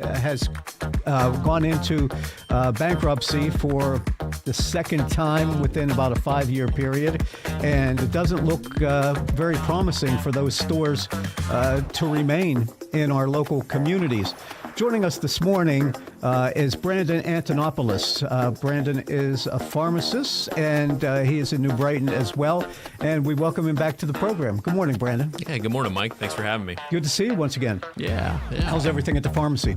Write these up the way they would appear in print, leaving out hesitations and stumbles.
has gone into bankruptcy for the second time within about a 5-year period, and it doesn't look very promising for those stores to remain in our local communities. Joining us this morning is Brandon Antinopoulos. Brandon is a pharmacist, and he is in New Brighton as well. And we welcome him back to the program. Good morning, Brandon. Yeah, good morning, Mike. Thanks for having me. Good to see you once again. Yeah. How's everything at the pharmacy?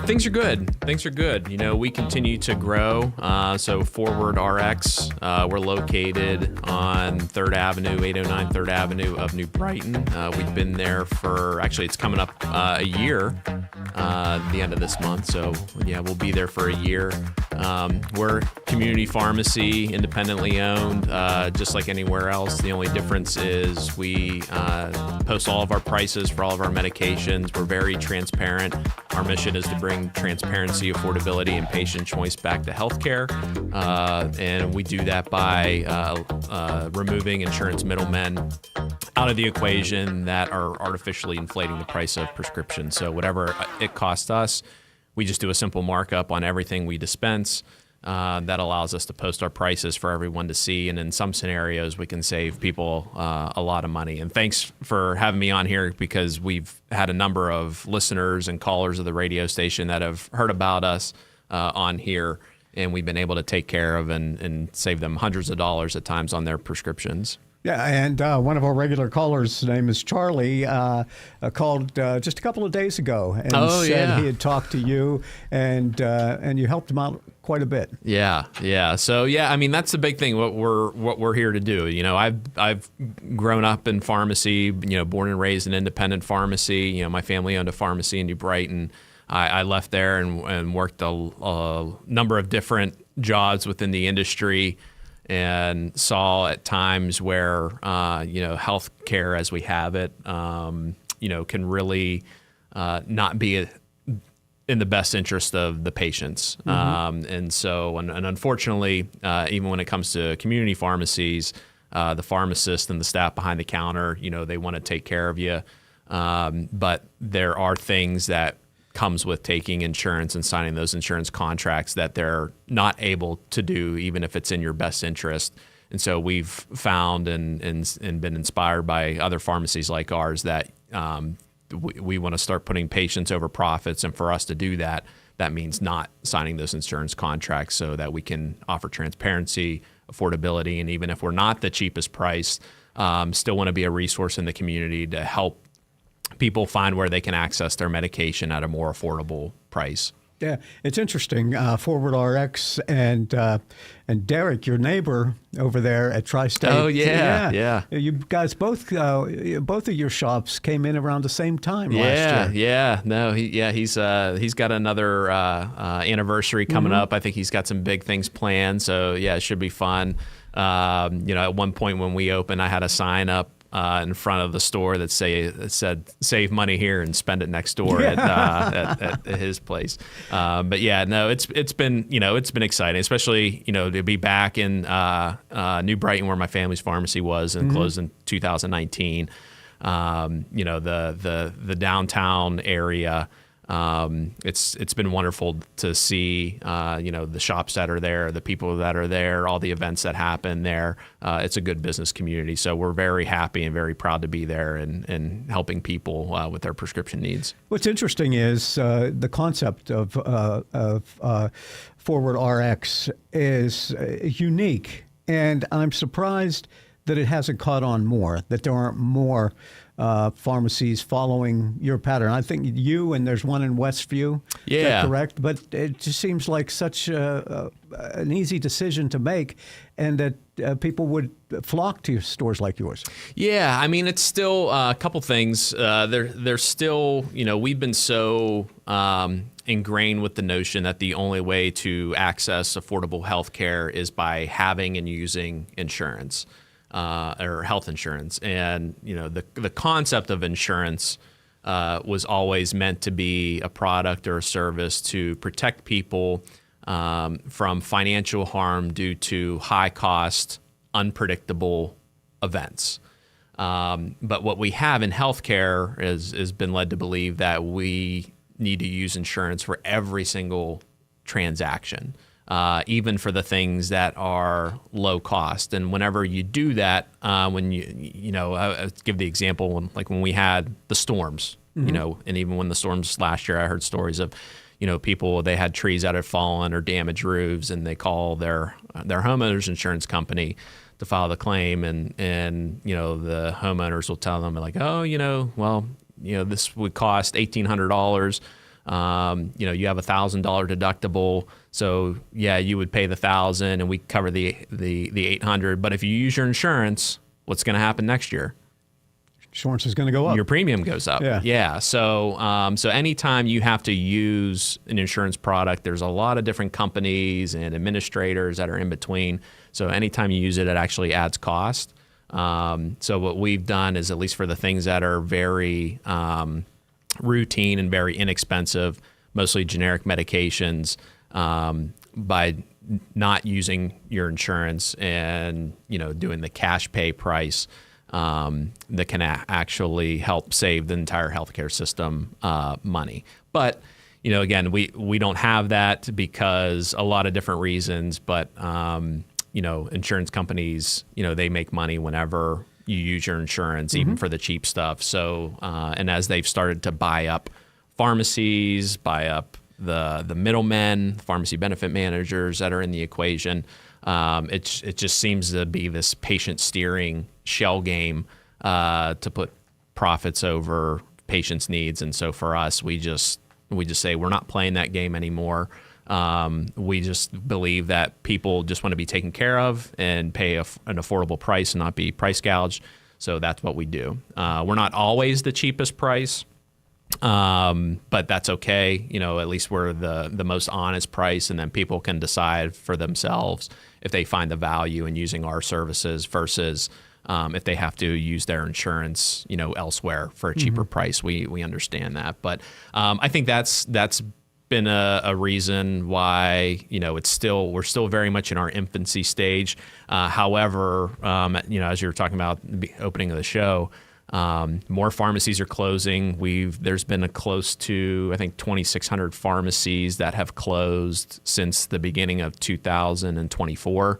Things are good. You know, we continue to grow. So Forward RX, we're located on 3rd Avenue, 809 3rd Avenue of New Brighton. We've been there for, actually, it's coming up a year. The end of this month. So yeah, we'll be there for a year. We're community pharmacy, independently owned, just like anywhere else. The only difference is we post all of our prices for all of our medications. We're very transparent. Our mission is to bring transparency, affordability, and patient choice back to healthcare. And we do that by removing insurance middlemen out of the equation that are artificially inflating the price of prescriptions. So whatever it costs us, we just do a simple markup on everything we dispense. That allows us to post our prices for everyone to see. And in some scenarios, we can save people a lot of money. And thanks for having me on here, because we've had a number of listeners and callers of the radio station that have heard about us on here. And we've been able to take care of and save them hundreds of dollars at times on their prescriptions. Yeah, and one of our regular callers, his name is Charlie, called just a couple of days ago and said he had talked to you and you helped him out quite a bit. Yeah. So yeah, I mean, that's the big thing. What we're here to do. You know, I've grown up in pharmacy. You know, born and raised in independent pharmacy. You know, my family owned a pharmacy in New Brighton. I left there and worked a number of different jobs within the industry, and saw at times where, you know, healthcare as we have it, you know, can really not be in the best interest of the patients. And so, and unfortunately, even when it comes to community pharmacies, the pharmacist and the staff behind the counter, you know, they want to take care of you. But there are things that comes with taking insurance and signing those insurance contracts that they're not able to do, even if it's in your best interest. And so we've found and been inspired by other pharmacies like ours that we want to start putting patients over profits. And for us to do that, that means not signing those insurance contracts, so that we can offer transparency, affordability, and even if we're not the cheapest price, still want to be a resource in the community to help people find where they can access their medication at a more affordable price. Yeah, it's interesting. Forward RX and Derek, your neighbor over there at Tri-State. Oh yeah. You guys both of your shops came in around the same time last year. Yeah. No, he's got another anniversary coming up. I think he's got some big things planned. So yeah, it should be fun. You know, at one point when we opened, I had a sign up in front of the store that said "Save money here and spend it next door" at his place. But yeah, no, it's been exciting, especially, you know, to be back in New Brighton, where my family's pharmacy was, and closed in 2019. You know, the downtown area. It's been wonderful to see, you know, the shops that are there, the people that are there, all the events that happen there. It's a good business community. So we're very happy and very proud to be there and helping people with their prescription needs. What's interesting is the concept of Forward RX is unique, and I'm surprised that it hasn't caught on more, that there aren't more pharmacies following your pattern. I think you, and there's one in Westview. Yeah. Is that correct? But it just seems like such an easy decision to make, and that people would flock to stores like yours. Yeah, I mean, it's still a couple things. There's still, you know, we've been so ingrained with the notion that the only way to access affordable health care is by having and using insurance. Or health insurance. And, you know, the concept of insurance was always meant to be a product or a service to protect people from financial harm due to high cost, unpredictable events. But what we have in healthcare has been led to believe that we need to use insurance for every single transaction, even for the things that are low cost. And whenever you do that, when I give the example when we had the storms, and even when the storms last year, I heard stories of, people, they had trees that had fallen or damaged roofs, and they call their homeowners insurance company to file the claim, and the homeowners will tell them like, oh, this would cost $1,800. You have $1,000 deductible, so yeah, you would pay the $1,000, and we cover the $800. But if you use your insurance, what's going to happen next year? Insurance is going to go up. Your premium goes up. Yeah. So anytime you have to use an insurance product, there's a lot of different companies and administrators that are in between. So anytime you use it, it actually adds cost. So what we've done is, at least for the things that are very routine and very inexpensive, mostly generic medications, by not using your insurance and doing the cash pay price, that can actually help save the entire healthcare system money. But again, we don't have that because a lot of different reasons. But insurance companies, they make money whenever you use your insurance, even for the cheap stuff. So and as they've started to buy up pharmacies, buy up the middlemen, pharmacy benefit managers that are in the equation, it just seems to be this patient steering shell game to put profits over patients' needs. And so for us, we just say we're not playing that game anymore. We just believe that people just want to be taken care of and pay an affordable price and not be price gouged. So that's what we do. We're not always the cheapest price, but that's okay. At least we're the most honest price, and then people can decide for themselves if they find the value in using our services versus if they have to use their insurance, elsewhere for a cheaper price. We understand that, but I think that's been a reason why we're still very much in our infancy stage. However, as you were talking about the opening of the show, more pharmacies are closing. There's been a close to, I think, 2,600 pharmacies that have closed since the beginning of 2024.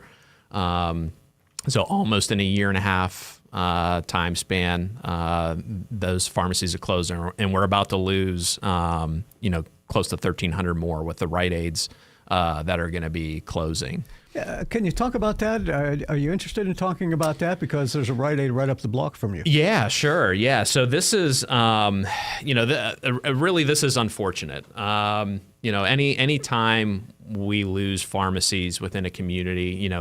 So almost in a year and a half time span, those pharmacies are closed, and we're about to lose, close to 1,300 more with the Rite Aids that are going to be closing. Can you talk about that? Are you interested in talking about that? Because there's a Rite Aid right up the block from you. Yeah, sure. Yeah. So this is, really, this is unfortunate. Any time we lose pharmacies within a community,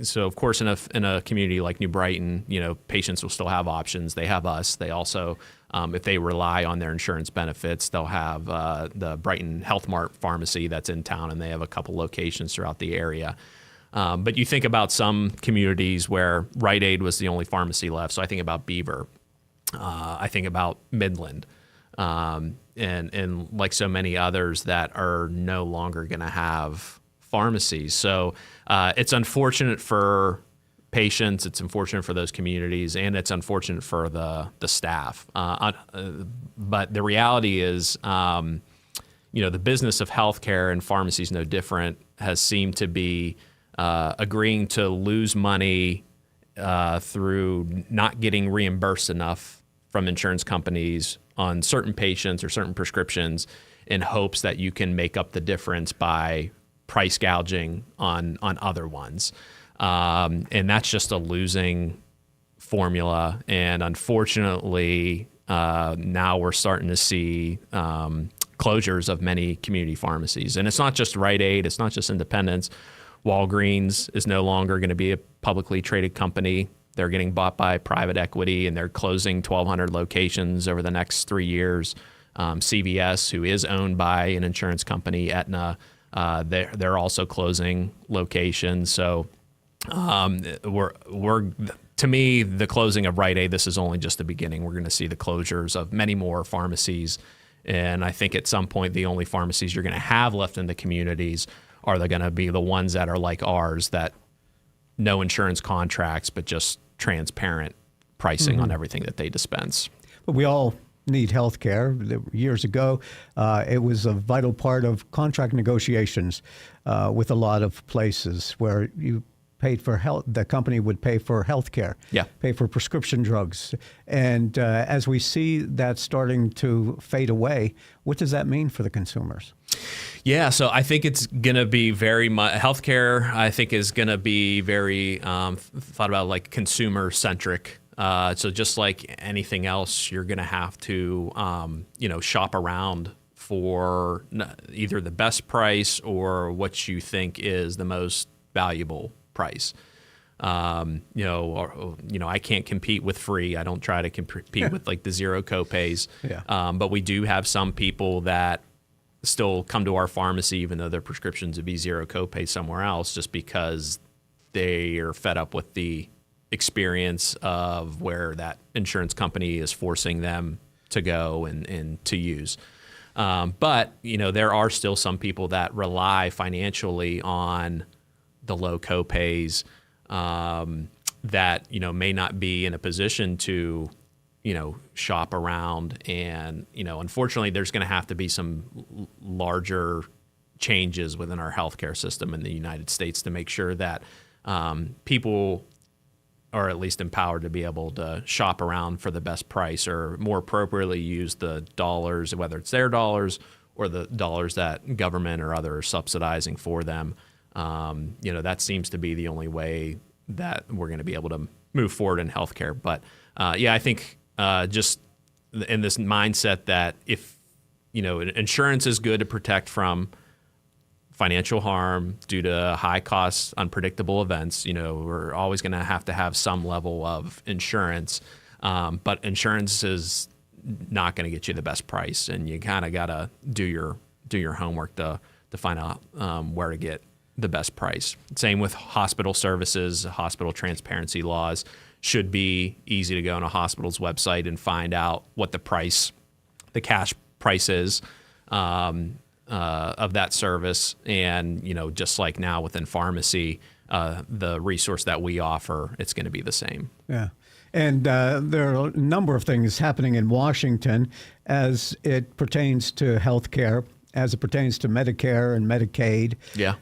so of course in a community like New Brighton, patients will still have options. They have us. They also, if they rely on their insurance benefits, they'll have the Brighton Health Mart pharmacy that's in town, and they have a couple locations throughout the area. But you think about some communities where Rite Aid was the only pharmacy left. So I think about Beaver. I think about Midland. And like so many others that are no longer going to have pharmacies. So it's unfortunate for patients, it's unfortunate for those communities, and it's unfortunate for the staff. But the reality is, the business of healthcare, and pharmacies no different, has seemed to be agreeing to lose money through not getting reimbursed enough from insurance companies on certain patients or certain prescriptions, in hopes that you can make up the difference by price gouging on other ones. And that's just a losing formula. And unfortunately, now we're starting to see closures of many community pharmacies. And it's not just Rite Aid, it's not just independents. Walgreens is no longer going to be a publicly traded company. They're getting bought by private equity, and they're closing 1,200 locations over the next 3 years. CVS, who is owned by an insurance company, Aetna, they're also closing locations. So to me, the closing of Rite Aid, this is only just the beginning. We're going to see the closures of many more pharmacies. And I think at some point, the only pharmacies you're going to have left in the communities are they going to be the ones that are like ours, that no insurance contracts, but just transparent pricing on everything that they dispense. But we all need health care. Years ago, it was a vital part of contract negotiations with a lot of places where you paid for health. The company would pay for health care, pay for prescription drugs. And as we see that starting to fade away, what does that mean for the consumers? Yeah, so I think it's going to be very much, healthcare, I think, is going to be very thought about like consumer centric. So just like anything else, you're going to have to, shop around for either the best price or what you think is the most valuable price. I can't compete with free. I don't try to compete with like the zero copays. But we do have some people that still come to our pharmacy, even though their prescriptions would be zero copay somewhere else, just because they are fed up with the experience of where that insurance company is forcing them to go and to use. But there are still some people that rely financially on the low copays that may not be in a position to shop around, and unfortunately there's going to have to be some larger changes within our healthcare system in the United States to make sure that people are at least empowered to be able to shop around for the best price, or more appropriately use the dollars, whether it's their dollars or the dollars that government or others are subsidizing for them. That seems to be the only way that we're going to be able to move forward in healthcare. But I think just in this mindset that if insurance is good to protect from financial harm due to high costs, unpredictable events, we're always going to have some level of insurance. But insurance is not going to get you the best price, and you kind of got to do your homework to find out where to get the best price. Same with hospital services. Hospital transparency laws should be easy to go on a hospital's website and find out what the cash price is of that service. And just like now within pharmacy, the resource that we offer, it's going to be the same. Yeah. And there are a number of things happening in Washington as it pertains to health care, as it pertains to Medicare and Medicaid.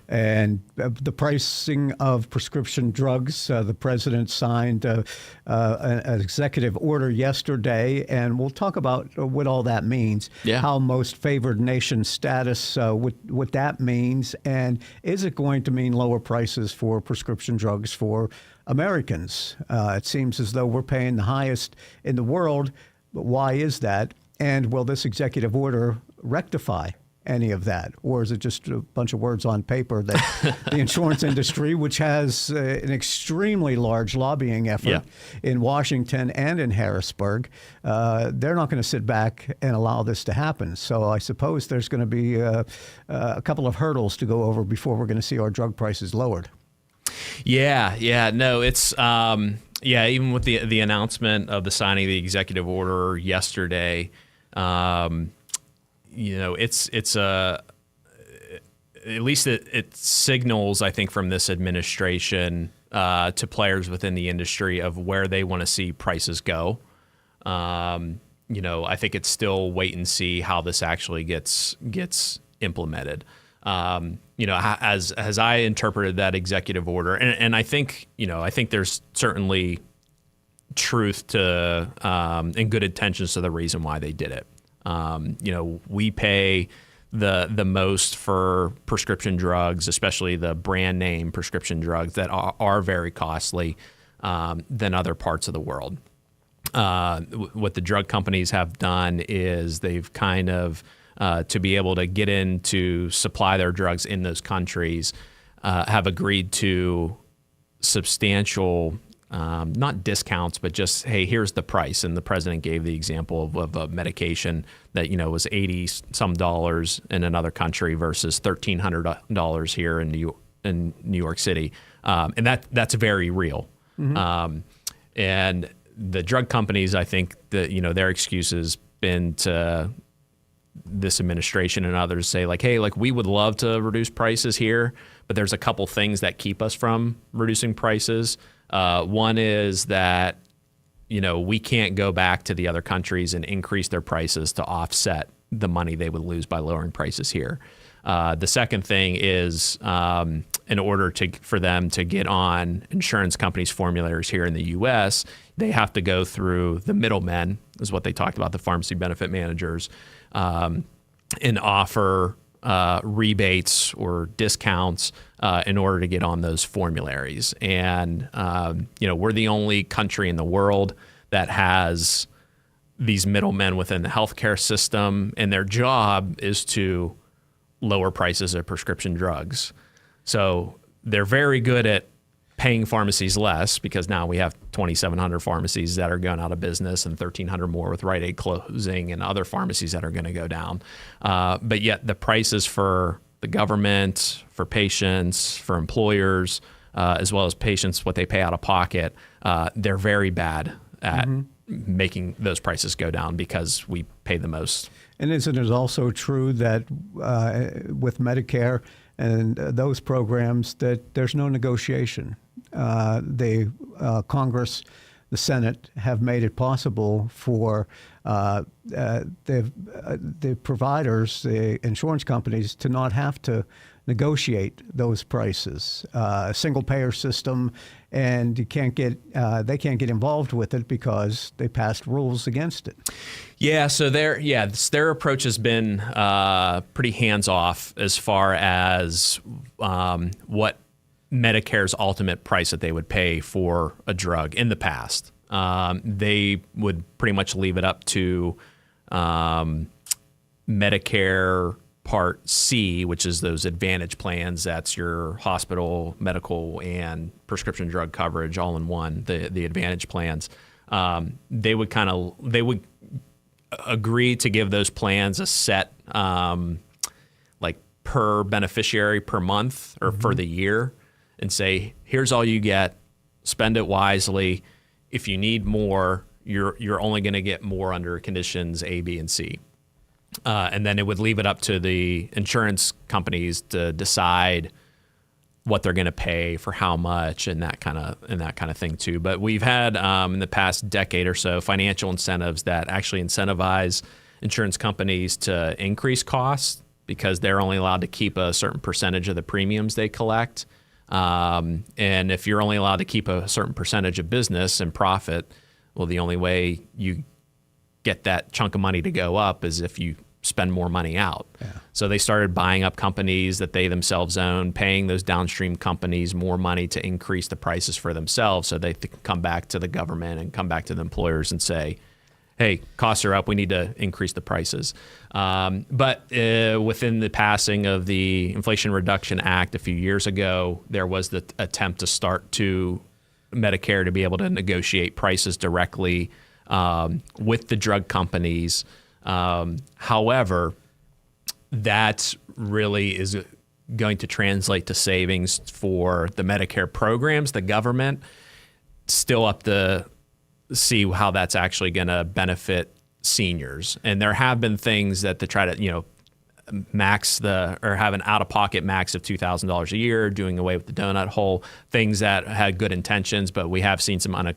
And the pricing of prescription drugs. The president signed an executive order yesterday, and we'll talk about what all that means, how most favored nation status, what that means, and is it going to mean lower prices for prescription drugs for Americans? It seems as though we're paying the highest in the world, but why is that? And will this executive order rectify any of that? Or is it just a bunch of words on paper that the insurance industry, which has an extremely large lobbying effort in Washington and in Harrisburg, they're not going to sit back and allow this to happen. So I suppose there's going to be a couple of hurdles to go over before we're going to see our drug prices lowered. No, it's even with the announcement of the signing of the executive order yesterday, it's at least it signals, I think, from this administration to players within the industry of where they want to see prices go. I think it's still wait and see how this actually gets implemented. As I interpreted that executive order, and I think there's certainly truth to and good intentions to the reason why they did it. We pay the most for prescription drugs, especially the brand name prescription drugs that are very costly than other parts of the world. What the drug companies have done is they've kind of, to be able to get in to supply their drugs in those countries, have agreed to substantial not discounts, but just, hey, here's the price. And the president gave the example of a medication that, was $80 in another country versus $1,300 here in New York City. And that's very real. And the drug companies, I think that, their excuse has been to this administration and others say like, hey, like we would love to reduce prices here, but there's a couple things that keep us from reducing prices. One is that we can't go back to the other countries and increase their prices to offset the money they would lose by lowering prices here. The second thing is, in order for them to get on insurance companies' formularies here in the U.S., they have to go through the middlemen, is what they talked about, the pharmacy benefit managers, and offer rebates or discounts in order to get on those formularies. And we're the only country in the world that has these middlemen within the healthcare system, and their job is to lower prices of prescription drugs. So they're very good at paying pharmacies less, because now we have 2,700 pharmacies that are going out of business and 1,300 more with Rite Aid closing and other pharmacies that are going to go down. But yet the prices for the government, for patients, for employers, as well as patients, what they pay out of pocket, they're very bad at making those prices go down because we pay the most. And isn't it also true that with Medicare and those programs that there's no negotiation? The Congress, the Senate have made it possible for the providers, the insurance companies, to not have to negotiate those prices. A single payer system, and they can't get involved with it because they passed rules against it. Yeah, so their approach has been pretty hands off as far as what Medicare's ultimate price that they would pay for a drug in the past. They would pretty much leave it up to Medicare Part C, which is those Advantage plans. That's your hospital, medical, and prescription drug coverage all in one. The Advantage plans. They would agree to give those plans a set like per beneficiary per month or for the year, and say, here's all you get. Spend it wisely. If you need more, you're only going to get more under conditions A, B, and C. And then it would leave it up to the insurance companies to decide what they're going to pay for how much and that kind of thing too. But we've had in the past decade or so financial incentives that actually incentivize insurance companies to increase costs because they're only allowed to keep a certain percentage of the premiums they collect. And if you're only allowed to keep a certain percentage of business and profit, well, the only way you get that chunk of money to go up is if you spend more money out. Yeah. So they started buying up companies that they themselves own, paying those downstream companies more money to increase the prices for themselves so they can come back to the government and come back to the employers and say, hey, costs are up, we need to increase the prices. But within the passing of the Inflation Reduction Act a few years ago, there was the attempt to start to Medicare to be able to negotiate prices directly with the drug companies. However, that really is going to translate to savings for the Medicare programs, the government. Still up to see how that's actually going to benefit seniors. And there have been things that to try to, max or have an out-of-pocket max of $2,000 a year, doing away with the donut hole, things that had good intentions, but we have seen some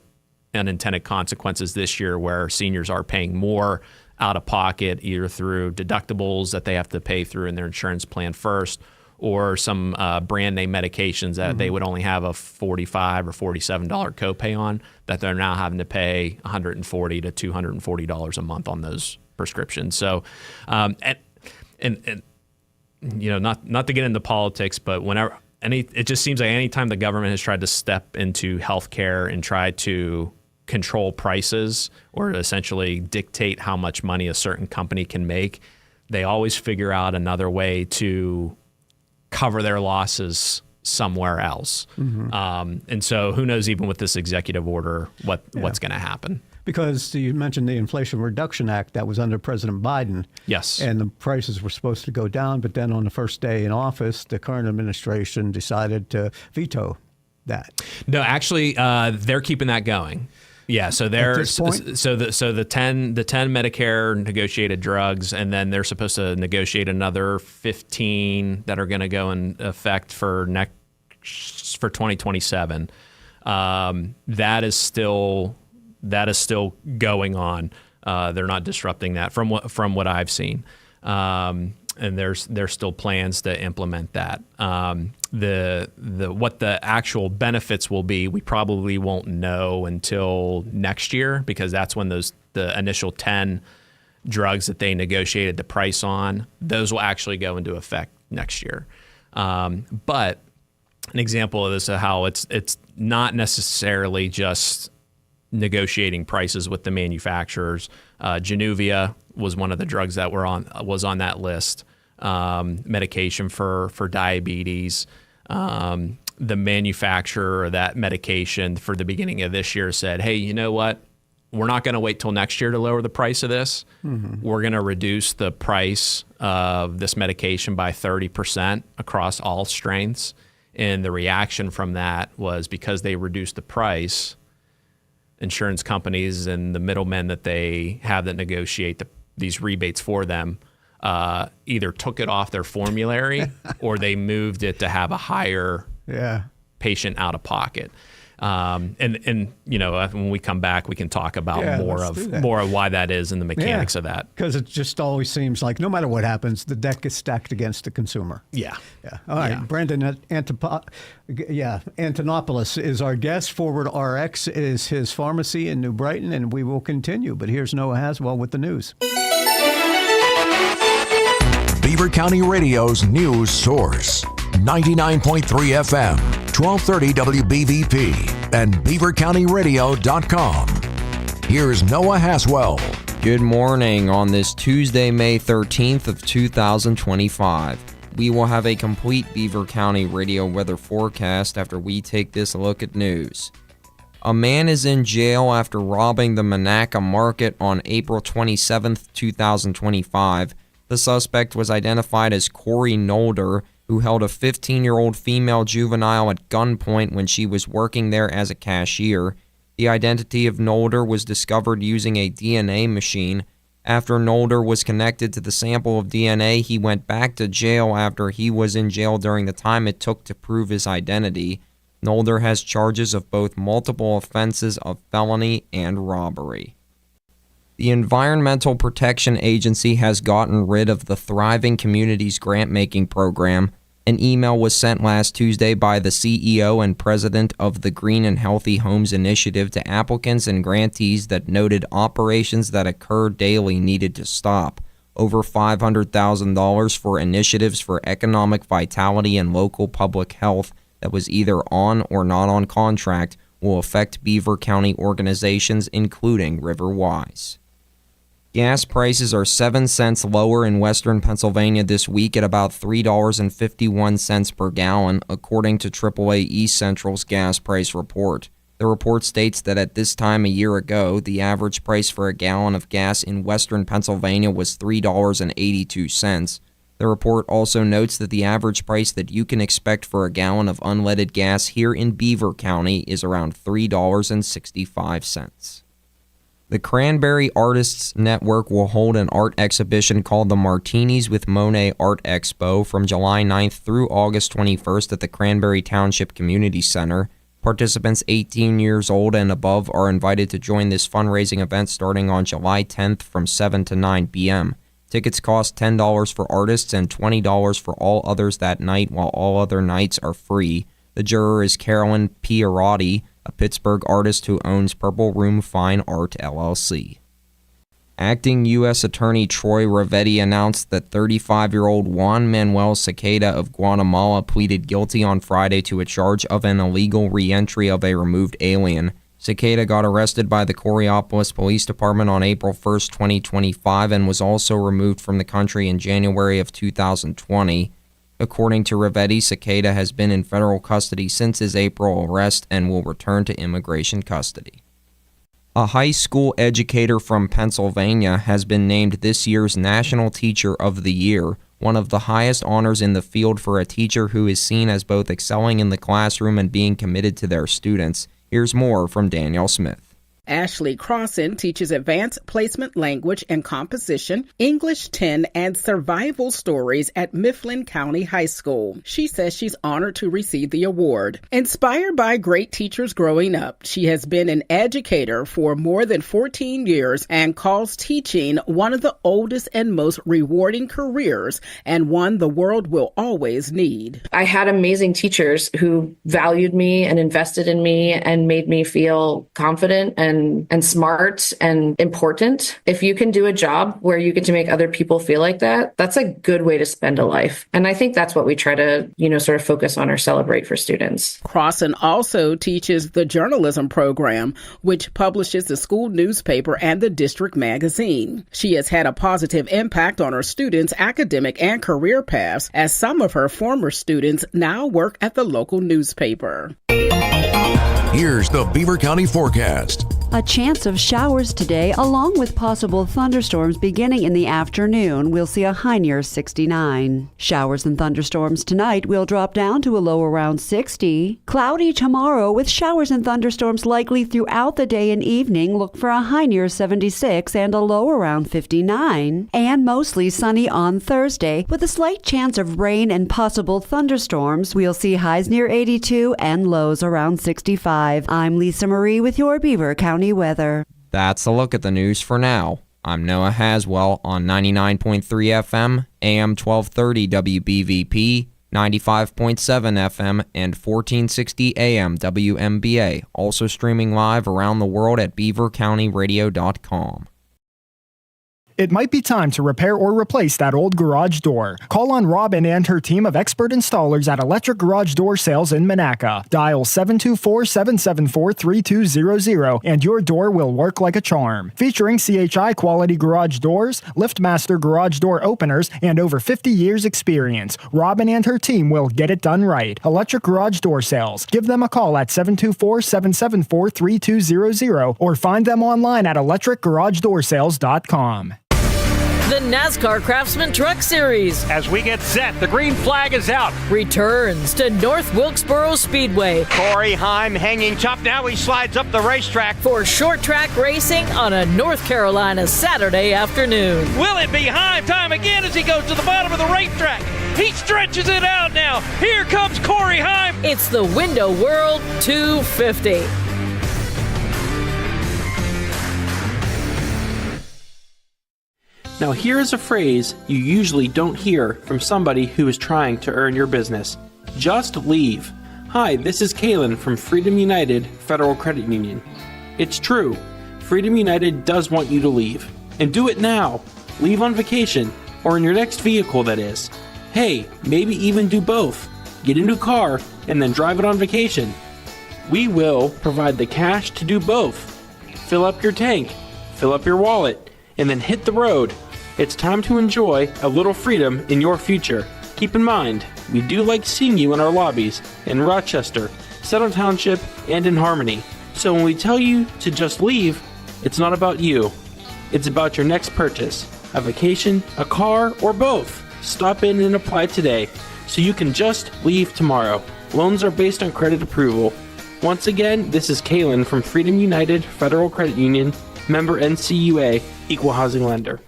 unintended consequences this year where seniors are paying more out of pocket, either through deductibles that they have to pay through in their insurance plan first, or some brand name medications that they would only have a $45 or $47 copay on, that they're now having to pay $140 to $240 a month on those prescriptions. So, and not to get into politics, but it just seems like anytime the government has tried to step into healthcare and try to control prices or essentially dictate how much money a certain company can make, they always figure out another way to cover their losses somewhere else. And so who knows, even with this executive order, what's going to happen. Because you mentioned the Inflation Reduction Act that was under President Biden. Yes. And the prices were supposed to go down, but then on the first day in office, the current administration decided to veto that. No, actually, they're keeping that going. Yeah, so they're so the 10 Medicare negotiated drugs, and then they're supposed to negotiate another 15 that are going to go in effect for 2027. That is still that is still going on. They're not disrupting that from what I've seen. And there's still plans to implement that. What the actual benefits will be, we probably won't know until next year, because that's when the initial 10 drugs that they negotiated the price on, those will actually go into effect next year. But an example of this is how it's not necessarily just negotiating prices with the manufacturers. Januvia was one of the drugs that was on that list. Medication for diabetes. The manufacturer of that medication for the beginning of this year said, hey, you know what? We're not going to wait till next year to lower the price of this. Mm-hmm. We're going to reduce the price of this medication by 30% across all strengths. And the reaction from that was, because they reduced the price, insurance companies and the middlemen that they have that negotiate these rebates for them either took it off their formulary or they moved it to have a higher patient out of pocket. And you know, when we come back, we can talk about more of why that is and the mechanics of that. Because it just always seems like no matter what happens, the deck is stacked against the consumer. Yeah. All right. Brandon Antinopoulos is our guest. Forward RX is his pharmacy in New Brighton, and we will continue. But here's Noah Haswell with the news. Beaver County Radio's news source. 99.3 FM, 1230 WBVP, and BeaverCountyRadio.com. Here's Noah Haswell. Good morning on this Tuesday, May 13th of 2025. We will have a complete Beaver County radio weather forecast after we take this look at news. A man is in jail after robbing the Monaca Market on April 27th, 2025. The suspect was identified as Corey Nolder, who held a 15-year-old female juvenile at gunpoint when she was working there as a cashier. The identity of Nolder was discovered using a DNA machine. After Nolder was connected to the sample of DNA, he went back to jail after he was in jail during the time it took to prove his identity. Nolder has charges of both multiple offenses of felony and robbery. The Environmental Protection Agency has gotten rid of the Thriving Communities grant-making program. An email was sent last Tuesday by the CEO and president of the Green and Healthy Homes Initiative to applicants and grantees that noted operations that occur daily needed to stop. Over $500,000 for initiatives for economic vitality and local public health that was either on or not on contract will affect Beaver County organizations, including Riverwise. Gas prices are 7 cents lower in western Pennsylvania this week at about $3.51 per gallon, according to AAA East Central's gas price report. The report states that at this time a year ago, the average price for a gallon of gas in western Pennsylvania was $3.82. The report also notes that the average price that you can expect for a gallon of unleaded gas here in Beaver County is around $3.65. The Cranberry Artists Network will hold an art exhibition called the Martinis with Monet Art Expo from July 9th through August 21st at the Cranberry Township Community Center. Participants 18 years old and above are invited to join this fundraising event starting on July 10th from 7 to 9 p.m. Tickets cost $10 for artists and $20 for all others that night, while all other nights are free. The juror is Carolyn Pierotti, a Pittsburgh artist who owns Purple Room Fine Art, LLC. Acting U.S. Attorney Troy Ravetti announced that 35-year-old Juan Manuel Cicada of Guatemala pleaded guilty on Friday to a charge of an illegal re-entry of a removed alien. Cicada got arrested by the Coraopolis Police Department on April 1, 2025, and was also removed from the country in January of 2020. According to Ravetti, Cicada has been in federal custody since his April arrest and will return to immigration custody. A high school educator from Pennsylvania has been named this year's National Teacher of the Year, one of the highest honors in the field for a teacher who is seen as both excelling in the classroom and being committed to their students. Here's more from Danielle Smith. Ashley Crossan teaches advanced placement language and composition, English 10, and survival stories at Mifflin County High School. She says she's honored to receive the award. Inspired by great teachers growing up, she has been an educator for more than 14 years and calls teaching one of the oldest and most rewarding careers and one the world will always need. I had amazing teachers who valued me and invested in me and made me feel confident and smart and important. If you can do a job where you get to make other people feel like that, that's a good way to spend a life. And I think that's what we try to, sort of focus on or celebrate for students. Crossan also teaches the journalism program, which publishes the school newspaper and the district magazine. She has had a positive impact on her students' academic and career paths, as some of her former students now work at the local newspaper. Here's the Beaver County forecast. A chance of showers today, along with possible thunderstorms beginning in the afternoon. We'll see a high near 69. Showers and thunderstorms tonight will drop down to a low around 60. Cloudy tomorrow with showers and thunderstorms likely throughout the day and evening. Look for a high near 76 and a low around 59. And mostly sunny on Thursday with a slight chance of rain and possible thunderstorms. We'll see highs near 82 and lows around 65. I'm Lisa Marie with your Beaver County weather. That's a look at the news for now. I'm Noah Haswell on 99.3 FM, AM 1230 WBVP, 95.7 FM, and 1460 AM WMBA. Also streaming live around the world at beavercountyradio.com. It might be time to repair or replace that old garage door. Call on Robin and her team of expert installers at Electric Garage Door Sales in Monaca. Dial 724-774-3200 and your door will work like a charm. Featuring CHI quality garage doors, LiftMaster garage door openers, and over 50 years experience, Robin and her team will get it done right. Electric Garage Door Sales. Give them a call at 724-774-3200 or find them online at electricgaragedoorsales.com. The NASCAR Craftsman Truck Series. As we get set, the green flag is out. Returns to North Wilkesboro Speedway. Corey Heim hanging tough. Now he slides up the racetrack. For short track racing on a North Carolina Saturday afternoon. Will it be Heim time again as he goes to the bottom of the racetrack? He stretches it out now. Here comes Corey Heim. It's the Window World 250. Now here is a phrase you usually don't hear from somebody who is trying to earn your business. Just leave. Hi, this is Kalen from Freedom United Federal Credit Union. It's true. Freedom United does want you to leave. And do it now. Leave on vacation, or in your next vehicle, that is. Hey, maybe even do both. Get a new car and then drive it on vacation. We will provide the cash to do both. Fill up your tank, fill up your wallet, and then hit the road. It's time to enjoy a little freedom in your future. Keep in mind, we do like seeing you in our lobbies in Rochester, Settle Township, and in Harmony. So when we tell you to just leave, it's not about you. It's about your next purchase, a vacation, a car, or both. Stop in and apply today so you can just leave tomorrow. Loans are based on credit approval. Once again, this is Kalen from Freedom United Federal Credit Union, member NCUA, equal housing lender.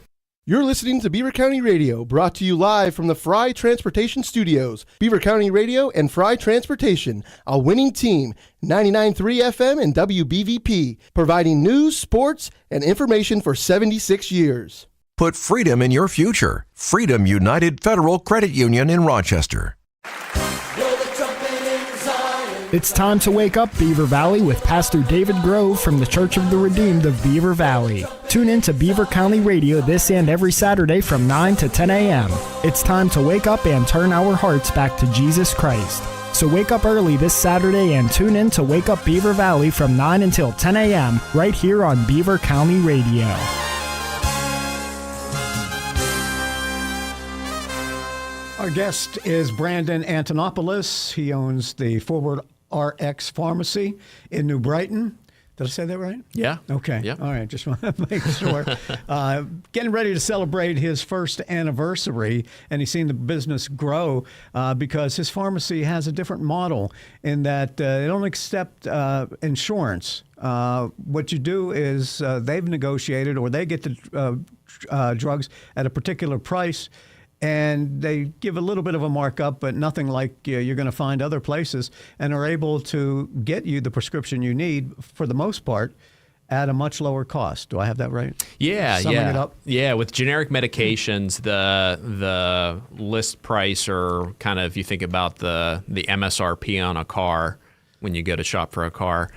You're listening to Beaver County Radio, brought to you live from the Fry Transportation Studios. Beaver County Radio and Fry Transportation, a winning team, 99.3 FM and WBVP, providing news, sports, and information for 76 years. Put freedom in your future. Freedom United Federal Credit Union in Rochester. It's time to wake up, Beaver Valley, with Pastor David Grove from the Church of the Redeemed of Beaver Valley. Tune in to Beaver County Radio this and every Saturday from 9 to 10 a.m. It's time to wake up and turn our hearts back to Jesus Christ. So wake up early this Saturday and tune in to Wake Up Beaver Valley from 9 until 10 a.m. right here on Beaver County Radio. Our guest is Brandon Antinopoulos. He owns the Forward RX Pharmacy in New Brighton. Did I say that right? Yeah. Okay. Yep. All right. Just want to make sure. Getting ready to celebrate his first anniversary, and he's seen the business grow because his pharmacy has a different model in that they don't accept insurance what you do is they've negotiated, or they get the drugs at a particular price, and they give a little bit of a markup, but nothing like you're going to find other places, and are able to get you the prescription you need for the most part at a much lower cost. Do I have that right? Yeah, Summing yeah. it up? Yeah, with generic medications, the list price, or kind of, if you think about the MSRP on a car when you go to shop for a car,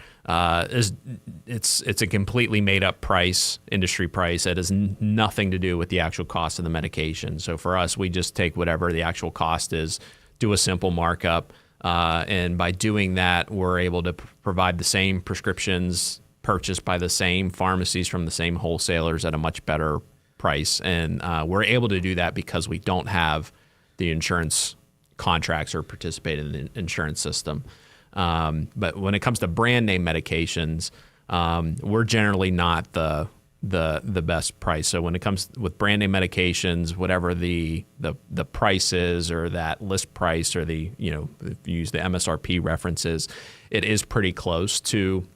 it's a completely made up price, industry price. It has nothing to do with the actual cost of the medication. So for us, we just take whatever the actual cost is, do a simple markup, and by doing that, we're able to provide the same prescriptions purchased by the same pharmacies from the same wholesalers at a much better price. And we're able to do that because we don't have the insurance contracts or participate in the insurance system. But when it comes to brand name medications, we're generally not the best price. So when it comes with brand name medications, whatever the price is, or that list price, or the, if you use the MSRP references, it is pretty close to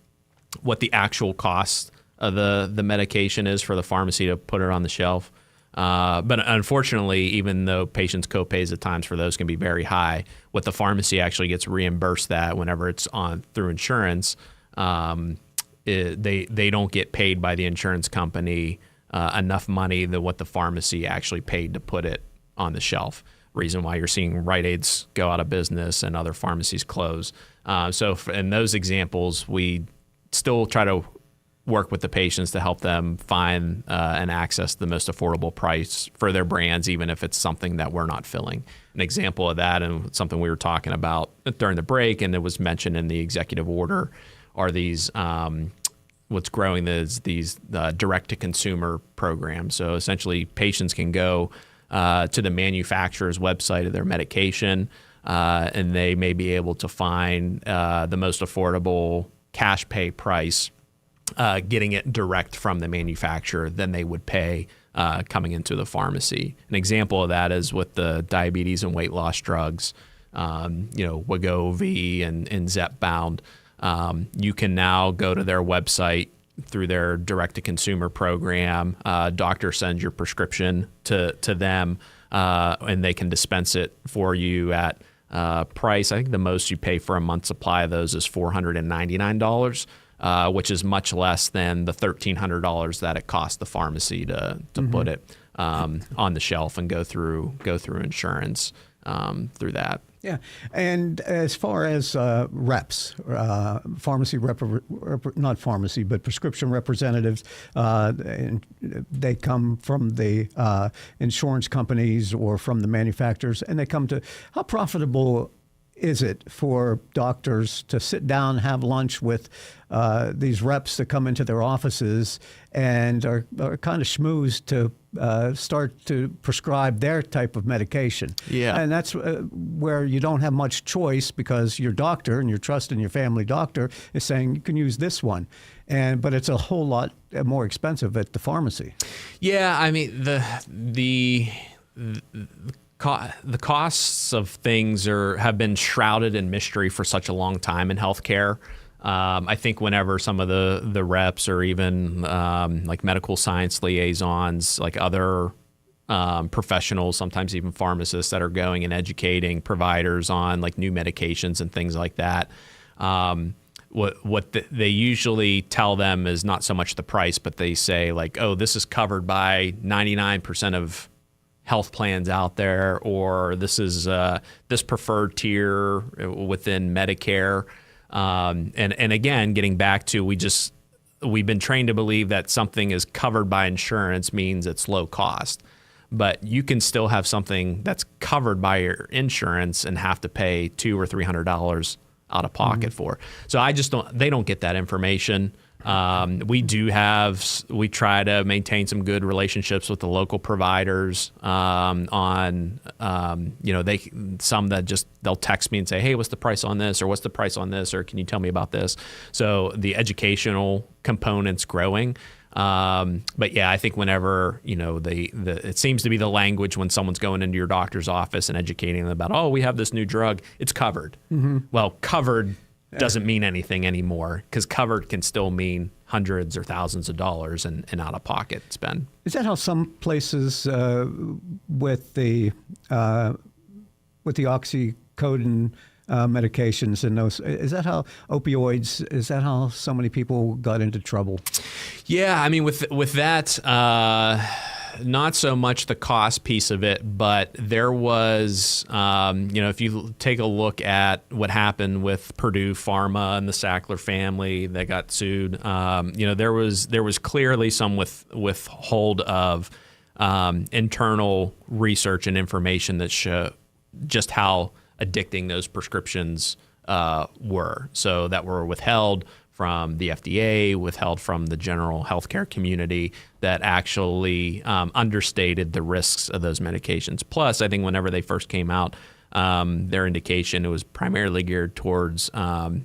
what the actual cost of the medication is for the pharmacy to put it on the shelf. But unfortunately, even though patients' copays at times for those can be very high, what the pharmacy actually gets reimbursed that whenever it's on through insurance, they don't get paid by the insurance company enough money than what the pharmacy actually paid to put it on the shelf. Reason why you're seeing Rite Aids go out of business and other pharmacies close. So in those examples, we still try to work with the patients to help them find and access the most affordable price for their brands, even if it's something that we're not filling. An example of that, and something we were talking about during the break, and it was mentioned in the executive order, are these what's growing is these direct-to-consumer programs. So essentially, patients can go to the manufacturer's website of their medication, and they may be able to find the most affordable cash pay price, getting it direct from the manufacturer than they would pay coming into the pharmacy. An example of that is with the diabetes and weight loss drugs, Wegovy and Zepbound. You can now go to their website through their direct-to-consumer program. Doctor sends your prescription to them, and they can dispense it for you at price. I think the most you pay for a month's supply of those is $499, which is much less than the $1,300 that it cost the pharmacy to put it on the shelf and go through insurance through that. Yeah, and as far as reps, pharmacy not pharmacy, but prescription representatives, and they come from the insurance companies or from the manufacturers, and they come to how profitable is it for doctors to sit down, have lunch with these reps that come into their offices and are kind of schmoozed to start to prescribe their type of medication? Yeah. And that's where you don't have much choice, because your doctor and your trust in your family doctor is saying you can use this one. But it's a whole lot more expensive at the pharmacy. Yeah, I mean, the costs of things have been shrouded in mystery for such a long time in healthcare. I think whenever some of the reps, or even like medical science liaisons, like other professionals, sometimes even pharmacists that are going and educating providers on like new medications and things like that, they usually tell them is not so much the price, but they say like, oh, this is covered by 99% of health plans out there, or this is this preferred tier within Medicare. And again, getting back to, we've been trained to believe that something is covered by insurance means it's low cost, but you can still have something that's covered by your insurance and have to pay $200 or $300 out of pocket for. So they don't get that information. We try to maintain some good relationships with the local providers some that they'll text me and say, hey, what's the price on this? Or what's the price on this? Or can you tell me about this? So the educational component's growing. But yeah, I think whenever, it seems to be the language when someone's going into your doctor's office and educating them about, oh, we have this new drug, it's covered. Mm-hmm. Well, covered doesn't mean anything anymore, because covered can still mean hundreds or thousands of dollars in out-of-pocket spend. Is that how some places with the oxycodone medications and those, is that how opioids, is that how so many people got into trouble? Yeah, I mean, with that, not so much the cost piece of it, but there was, if you take a look at what happened with Purdue Pharma and the Sackler family that got sued, there was clearly some withhold of internal research and information that show just how addicting those prescriptions were. So that were withheld from the FDA, withheld from the general healthcare community, that actually understated the risks of those medications. Plus, I think whenever they first came out, their indication, it was primarily geared towards cancer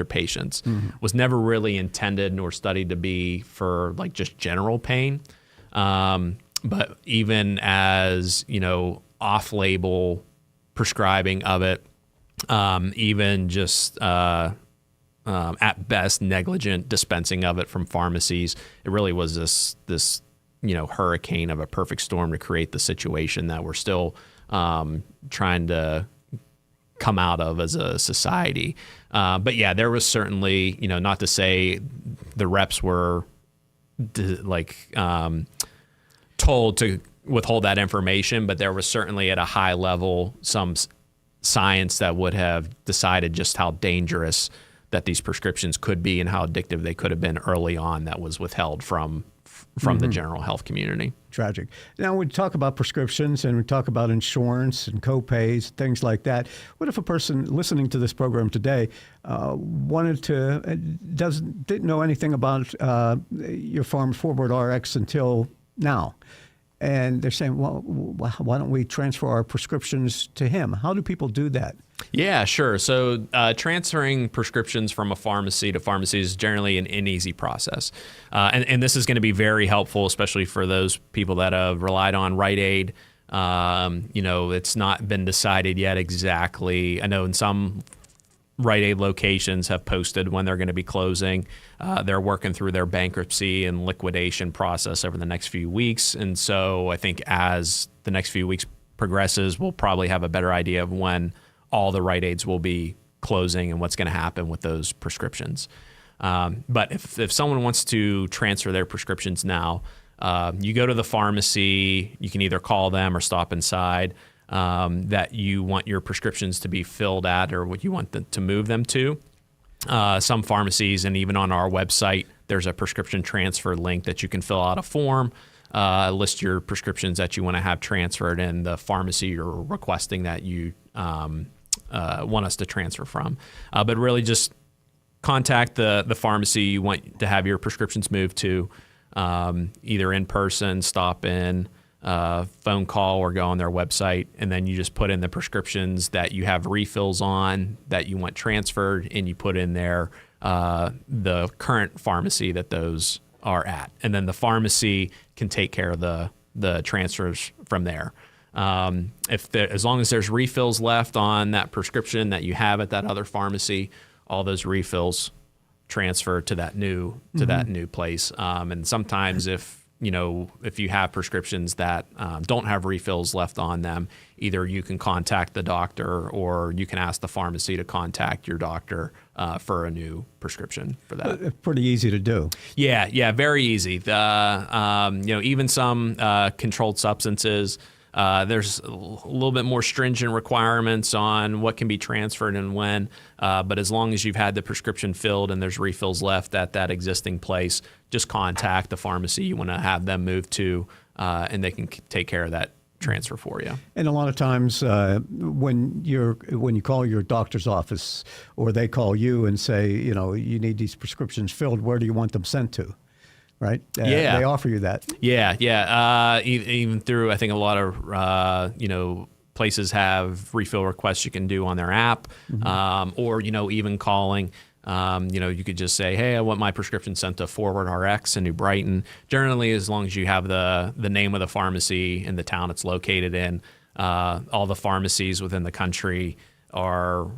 patients. Mm-hmm. Was never really intended nor studied to be for like just general pain. But even as, off-label prescribing of it, even just at best negligent dispensing of it from pharmacies, it really was this hurricane of a perfect storm to create the situation that we're still trying to come out of as a society. But yeah, there was certainly, not to say the reps were told to withhold that information, but there was certainly at a high level some science that would have decided just how dangerous that these prescriptions could be and how addictive they could have been early on, that was withheld from the general health community. Tragic. Now, we talk about prescriptions and we talk about insurance and co-pays, things like that. What if a person listening to this program today didn't know anything about your Farm Forward RX until now? And they're saying, well, why don't we transfer our prescriptions to him? How do people do that? Yeah, sure. So transferring prescriptions from a pharmacy to pharmacy is generally an easy process. And this is going to be very helpful, especially for those people that have relied on Rite Aid. It's not been decided yet exactly. I know in some Rite Aid locations have posted when they're going to be closing. They're working through their bankruptcy and liquidation process over the next few weeks. And so I think as the next few weeks progresses, we'll probably have a better idea of when all the Rite Aids will be closing and what's going to happen with those prescriptions. But if someone wants to transfer their prescriptions now, you go to the pharmacy, you can either call them or stop inside that you want your prescriptions to be filled at or what you want them to move them to. Some pharmacies, and even on our website, there's a prescription transfer link that you can fill out a form, list your prescriptions that you want to have transferred, and the pharmacy you're requesting that you want us to transfer from. But really just contact the pharmacy you want to have your prescriptions moved to, either in person, stop in, phone call, or go on their website, and then you just put in the prescriptions that you have refills on that you want transferred, and you put in there the current pharmacy that those are at, and then the pharmacy can take care of the transfers from there. As long as there's refills left on that prescription that you have at that other pharmacy, all those refills transfer to that new place. And sometimes if you have prescriptions that don't have refills left on them, either you can contact the doctor or you can ask the pharmacy to contact your doctor for a new prescription for that. Pretty easy to do. Yeah, very easy. Even some controlled substances, there's a little bit more stringent requirements on what can be transferred and when, but as long as you've had the prescription filled and there's refills left at that existing place, just contact the pharmacy you want to have them moved to, and they can take care of that transfer for you. And a lot of times when you call your doctor's office or they call you and say, you need these prescriptions filled, where do you want them sent to? Right? Yeah. They offer you that. Yeah. Even through, I think a lot of, places have refill requests you can do on their app, or, even calling. You could just say, hey, I want my prescription sent to Forward RX in New Brighton. Generally, as long as you have the name of the pharmacy and the town it's located in, all the pharmacies within the country are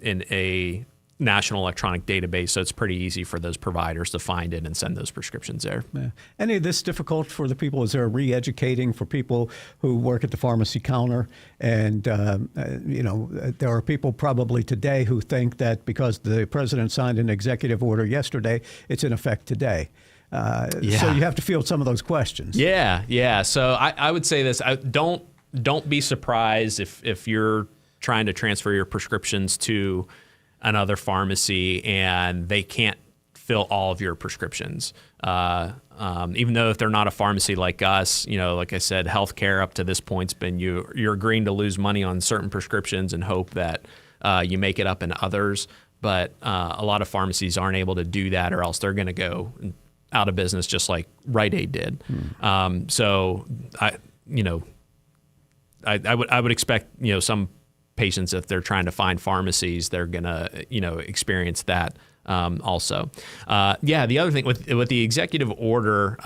in a national electronic database, so it's pretty easy for those providers to find it and send those prescriptions there. Yeah. Any of this difficult for the people? Is there re-educating for people who work at the pharmacy counter? And, there are people probably today who think that because the president signed an executive order yesterday, it's in effect today. So you have to field some of those questions. Yeah. So I would say this: don't be surprised if you're trying to transfer your prescriptions to another pharmacy and they can't fill all of your prescriptions. Even though if they're not a pharmacy like us, like I said, healthcare up to this point's been you're agreeing to lose money on certain prescriptions and hope that you make it up in others. But a lot of pharmacies aren't able to do that, or else they're going to go out of business, just like Rite Aid did. So I would expect some patients, if they're trying to find pharmacies, they're going to experience that also. The other thing with the executive order,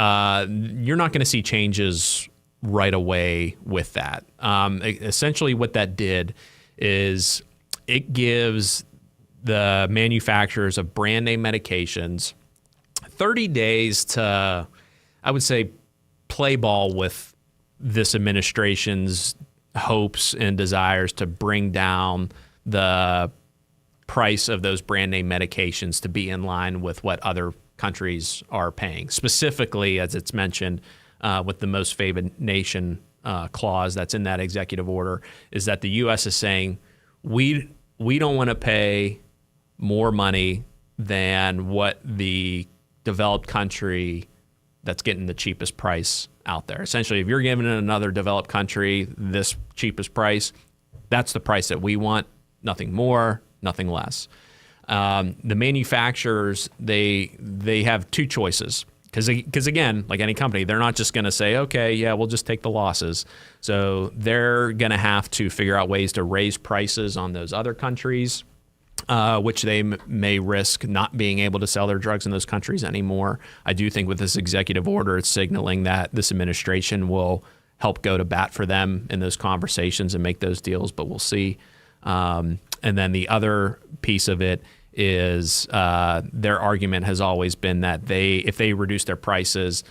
you're not going to see changes right away with that. Essentially what that did is it gives the manufacturers of brand name medications 30 days to, I would say, play ball with this administration's hopes and desires to bring down the price of those brand name medications to be in line with what other countries are paying. Specifically, as it's mentioned with the most favored nation clause that's in that executive order, is that the U.S. is saying we don't want to pay more money than what the developed country that's getting the cheapest price out there. Essentially, if you're giving another developed country this cheapest price, that's the price that we want, nothing more, nothing less. The manufacturers, they have two choices. Because again, like any company, they're not just going to say, okay, yeah, we'll just take the losses. So they're going to have to figure out ways to raise prices on those other countries, which they may risk not being able to sell their drugs in those countries anymore. I do think with this executive order, it's signaling that this administration will help go to bat for them in those conversations and make those deals, but we'll see. And then the other piece of it is their argument has always been that if they reduce their prices,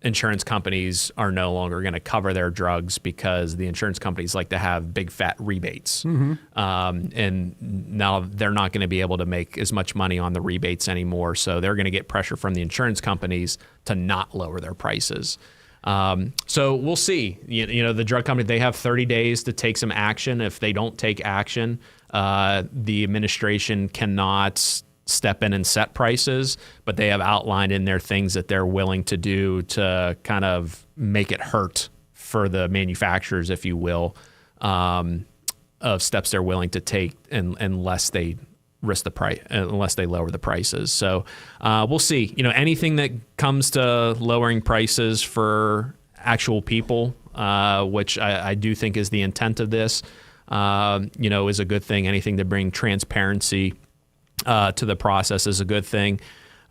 insurance companies are no longer going to cover their drugs because the insurance companies like to have big fat rebates. And now they're not going to be able to make as much money on the rebates anymore. So they're going to get pressure from the insurance companies to not lower their prices. So we'll see. The drug company, they have 30 days to take some action. If they don't take action, the administration cannot step in and set prices, but they have outlined in there things that they're willing to do to kind of make it hurt for the manufacturers, if you will, of steps they're willing to take unless they risk the price, unless they lower the prices. So we'll see. Anything that comes to lowering prices for actual people, which I do think is the intent of this, is a good thing. Anything to bring transparency to the process is a good thing.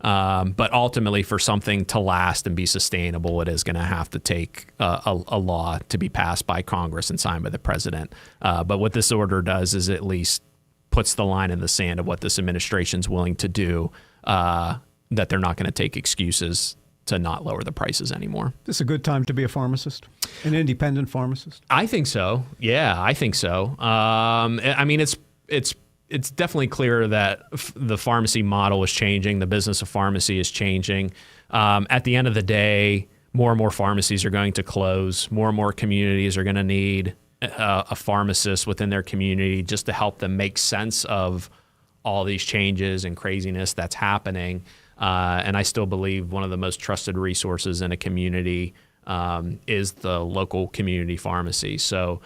But ultimately, for something to last and be sustainable, it is going to have to take a law to be passed by Congress and signed by the president. But what this order does is at least puts the line in the sand of what this administration's willing to do, that they're not going to take excuses to not lower the prices anymore. This is a good time to be a pharmacist, an independent pharmacist? I think so. Yeah, I think so. It's definitely clear that the pharmacy model is changing. The business of pharmacy is changing. At the end of the day, more and more pharmacies are going to close. More and more communities are going to need a pharmacist within their community just to help them make sense of all these changes and craziness that's happening. And I still believe one of the most trusted resources in a community is the local community pharmacy. So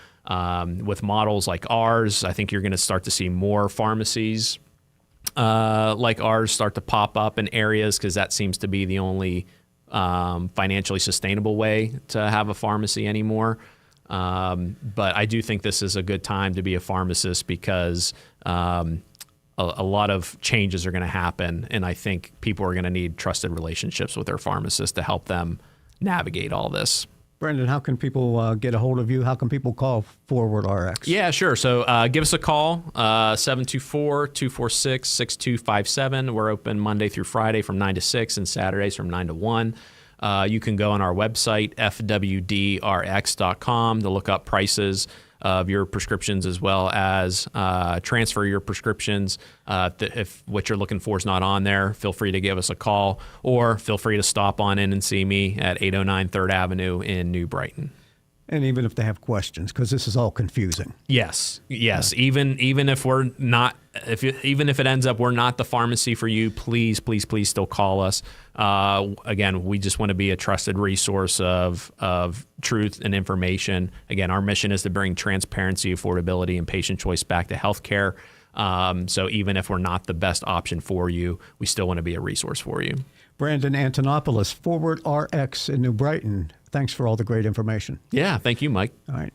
with models like ours, I think you're going to start to see more pharmacies like ours start to pop up in areas, because that seems to be the only financially sustainable way to have a pharmacy anymore. But I do think this is a good time to be a pharmacist because a lot of changes are going to happen, and I think people are going to need trusted relationships with their pharmacists to help them navigate all this. Brendan, how can people get a hold of you? How can people call Forward RX? Yeah, sure. So give us a call, 724-246-6257. We're open Monday through Friday from 9 to 6 and Saturdays from 9 to 1. You can go on our website, fwdrx.com, to look up prices of your prescriptions as well as transfer your prescriptions. If what you're looking for is not on there, feel free to give us a call or feel free to stop on in and see me at 809 3rd Avenue in New Brighton. And even if they have questions, because this is all confusing. Yes. Even if we're not, even if it ends up we're not the pharmacy for you, please still call us. Again, we just want to be a trusted resource of truth and information. Again, our mission is to bring transparency, affordability, and patient choice back to healthcare. So even if we're not the best option for you, we still want to be a resource for you. Brandon Antinopoulos, Forward RX in New Brighton. Thanks for all the great information. Yeah, thank you, Mike. All right.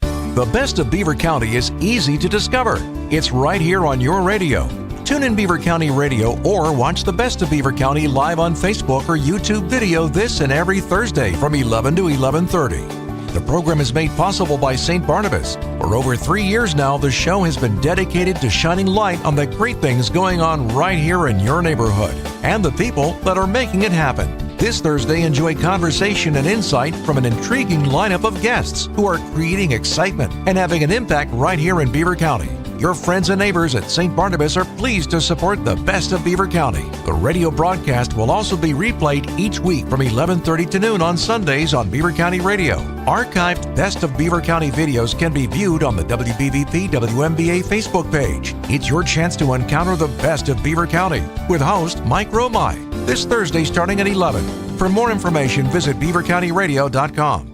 The best of Beaver County is easy to discover. It's right here on your radio. Tune in Beaver County Radio or watch the best of Beaver County live on Facebook or YouTube video this and every Thursday from 11 to 11:30. The program is made possible by St. Barnabas. For over 3 years now, the show has been dedicated to shining light on the great things going on right here in your neighborhood and the people that are making it happen. This Thursday, enjoy conversation and insight from an intriguing lineup of guests who are creating excitement and having an impact right here in Beaver County. Your friends and neighbors at St. Barnabas are pleased to support the best of Beaver County. The radio broadcast will also be replayed each week from 11:30 to noon on Sundays on Beaver County Radio. Archived Best of Beaver County videos can be viewed on the WBVP WMBA Facebook page. It's your chance to encounter the best of Beaver County with host Mike Romai this Thursday starting at 11. For more information, visit beavercountyradio.com.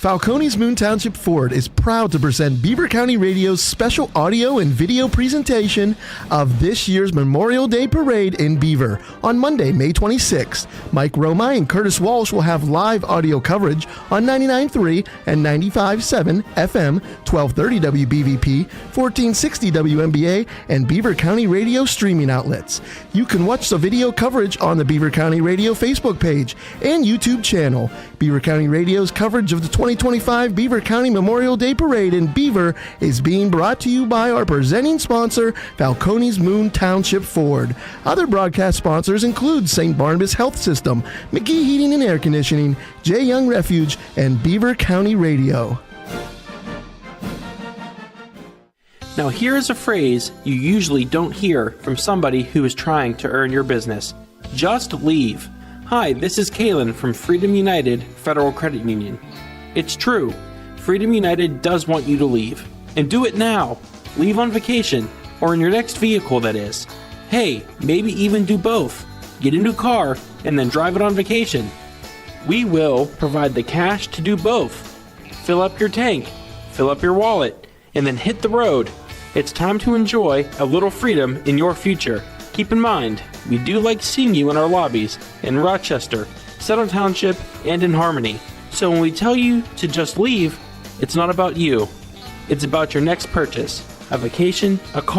Falcone's Moon Township Ford is proud to present Beaver County Radio's special audio and video presentation of this year's Memorial Day Parade in Beaver on Monday, May 26th. Mike Romai and Curtis Walsh will have live audio coverage on 99.3 and 95.7 FM, 1230 WBVP, 1460 WMBA, and Beaver County Radio streaming outlets. You can watch the video coverage on the Beaver County Radio Facebook page and YouTube channel. Beaver County Radio's coverage of the 2025 Beaver County Memorial Day Parade in Beaver is being brought to you by our presenting sponsor, Falcone's Moon Township Ford. Other broadcast sponsors include St. Barnabas Health System, McGee Heating and Air Conditioning, J. Young Refuge, and Beaver County Radio. Now here is a phrase you usually don't hear from somebody who is trying to earn your business. Just leave. Hi, this is Kalen from Freedom United Federal Credit Union. It's true. Freedom United does want you to leave. And do it now. Leave on vacation, or in your next vehicle, that is. Hey, maybe even do both. Get into a car and then drive it on vacation. We will provide the cash to do both. Fill up your tank, fill up your wallet, and then hit the road. It's time to enjoy a little freedom in your future. Keep in mind, we do like seeing you in our lobbies in Rochester, Settle Township, and in Harmony. So when we tell you to just leave, it's not about you. It's about your next purchase, a vacation, a car.